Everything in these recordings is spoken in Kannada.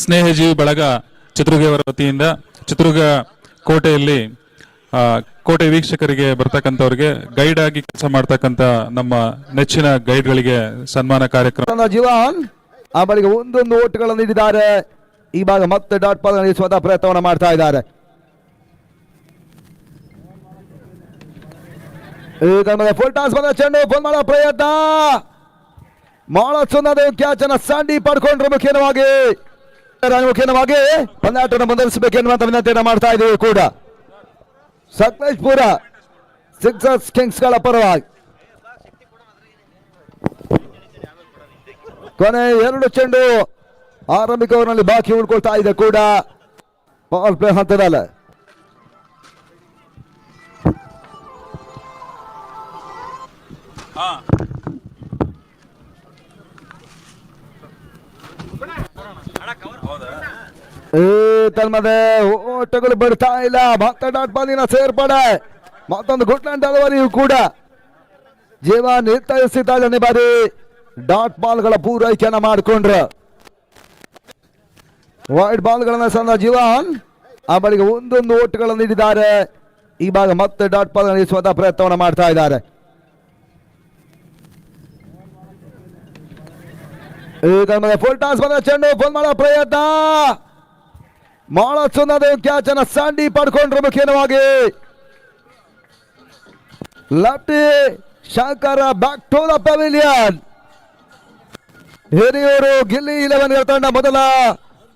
ಸ್ನೇಹಜೀವಿ ಬಳಗ ಚಿತ್ರದುರ್ಗವರ ವತಿಯಿಂದ ಚಿತ್ರದುರ್ಗ ಕೋಟೆಯಲ್ಲಿ ಕೋಟೆ ವೀಕ್ಷಕರಿಗೆ ಬರ್ತಕ್ಕಂಥವ್ರಿಗೆ ಗೈಡ್ ಆಗಿ ಕೆಲಸ ಮಾಡ್ತಕ್ಕಂಥ ನಮ್ಮ ನೆಚ್ಚಿನ ಗೈಡ್ಗಳಿಗೆ ಸನ್ಮಾನ ಕಾರ್ಯಕ್ರಮ. ಜೀವನ್ ಆ ಬಳಿಗೆ ಒಂದೊಂದು ಓಟ್ಗಳನ್ನು ನೀಡಿದ್ದಾರೆ. ಈ ಭಾಗ ಮತ್ತೆ ಡಾಟ್ ಬಾಲ್ ನಡೆಸುವಂತಹ ಪ್ರಯತ್ನವನ್ನು ಮಾಡ್ತಾ ಇದ್ದಾರೆ. ಫುಲ್ ಟಾಸ್ ಬಂದ ಚೆಂಡು ಫೋನ್ ಮಾಡೋ ಪ್ರಯತ್ನ ಬಹಳ ಸುಂದರ ಕ್ಯಾಚ್ ಅನ್ನ ಸ್ಯಾಂಡಿ ಪಡ್ಕೊಂಡ್ರು. ಮುಖ್ಯವಾಗಿ ಪಂದ್ಯಾಟವನ್ನು ಮುಂದುವರಿಸಬೇಕೆನ್ನುವಂತ ವಿನಂತಿಯನ್ನು ಮಾಡ್ತಾ ಇದ್ದೀವಿ ಕೂಡ. ಸಕಲೇಶ್ಪುರ ಸಿಕ್ಸರ್ಸ್ ಕಿಂಗ್ಸ್ ಗಳ ಪರವಾಗಿ ಕೊನೆ 2 ಚೆಂಡು ಆರಂಭಿಕ ಓವರ್ನಲ್ಲಿ ಬಾಕಿ ಉಳ್ಕೊಳ್ತಾ ಇದೆ ಕೂಡ. ಪವರ್ ಪ್ಲೇ ಹಂತದಲ್ಲ ತನ್ಮದೆ ಓಟಗಳು ಬಿಡ್ತಾ ಇಲ್ಲ. ಮತ್ತೆ ಡಾಟ್ ಬಾಲಿನ ಸೇರ್ಪಡೆ ಮತ್ತೊಂದು ಗುಡ್ಲ್ಯಾಂಡ್ ಡೆಲಿವರಿಯೂ ಕೂಡ ಜೀವ ನಿರ್ಧರಿಸಿದ್ದಾಳೆ. ಬಾರಿ ಡಾಟ್ ಬಾಲ್ಗಳ ಪೂರೈಕೆಯನ್ನ ಮಾಡಿಕೊಂಡ್ರು. ವೈಡ್ ಬಾಲ್ಗಳನ್ನ ಸಂದ ಜೀವನ್ ಆ ಬಳಿಗೆ ಒಂದೊಂದು ಓಟ್ಗಳನ್ನು ನೀಡಿದ್ದಾರೆ. ಈ ಭಾಗ ಮತ್ತೆ ಡಾಟ್ ಬಾಲ್ ನಡೆಸುವಂತಹ ಪ್ರಯತ್ನವನ್ನು ಮಾಡ್ತಾ ಇದ್ದಾರೆ. ಫುಲ್ ಟಾಸ್ ಬಂದ ಚೆಂಡು ಫೋನ್ ಮಾಡೋ ಪ್ರಯತ್ನ ಬಹಳ ಸುಂದರ ಕ್ಯಾಚ್ ಅನ್ನ ಸ್ಯಾಂಡಿ ಪಡ್ಕೊಂಡ್ರು. ಮುಖ್ಯವಾಗಿ lefty Shankar back to the pavilion. Hiriyur Gilli 11 ತಂಡ ಮೊದಲ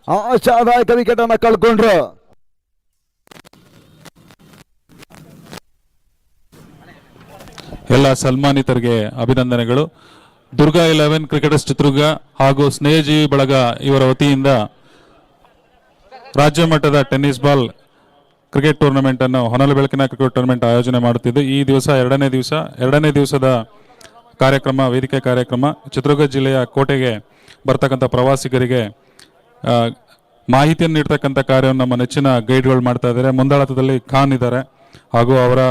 ಆಶಾದಾಯಕ ವಿಕೆಟ್ ಅನ್ನ ಕಳ್ಕೊಂಡ್ರು. ಎಲ್ಲ ಸನ್ಮಾನಿತರಿಗೆ ಅಭಿನಂದನೆಗಳು. ದುರ್ಗಾ 11 ಕ್ರಿಕೆಟರ್ಸ್ ಚಿತ್ರದುರ್ಗ ಹಾಗೂ ಸ್ನೇಹಜೀವಿ ಬಳಗ ಇವರ ವತಿಯಿಂದ ರಾಜ್ಯ ಮಟ್ಟದ ಟೆನ್ನಿಸ್ ಬಾಲ್ ಕ್ರಿಕೆಟ್ ಟೂರ್ನಮೆಂಟ್ ಅನ್ನು ಹೊನಲು ಬೆಳಕಿನ ಕ್ರಿಕೆಟ್ ಟೂರ್ನಮೆಂಟ್ ಆಯೋಜನೆ ಮಾಡುತ್ತಿದ್ದು ಈ ದಿವಸ ಎರಡನೇ ದಿವಸದ ಕಾರ್ಯಕ್ರಮ ವೇದಿಕೆ ಕಾರ್ಯಕ್ರಮ ಚಿತ್ರದುರ್ಗ ಜಿಲ್ಲೆಯ ಕೋಟೆಗೆ ಬರ್ತಕ್ಕಂಥ ಪ್ರವಾಸಿಗರಿಗೆ ಮಾಹಿತಿಯನ್ನು ನೀಡ್ತಕ್ಕಂಥ ಕಾರ್ಯವನ್ನು ನಮ್ಮ ನೆಚ್ಚಿನ ಗೈಡ್ಗಳು ಮಾಡ್ತಾ ಇದ್ದಾರೆ. ಮುಂದಾಳತ್ವದಲ್ಲಿ ಖಾನ್ ಇದ್ದಾರೆ ಹಾಗೂ ಅವರ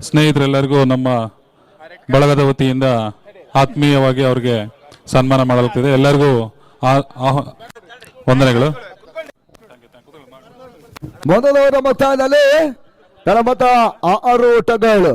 ಸ್ನೇಹಿತರೆಲ್ಲರಿಗೂ ನಮ್ಮ ಬಳಗದ ವತಿಯಿಂದ ಆತ್ಮೀಯವಾಗಿ ಅವರಿಗೆ ಸನ್ಮಾನ ಮಾಡಲಾಗ್ತಿದೆ. ಎಲ್ಲರಿಗೂ ವಂದನೆಗಳು. ಮೊದಲ ಮೊತ್ತದಲ್ಲಿ 6 ಓಟಗಳು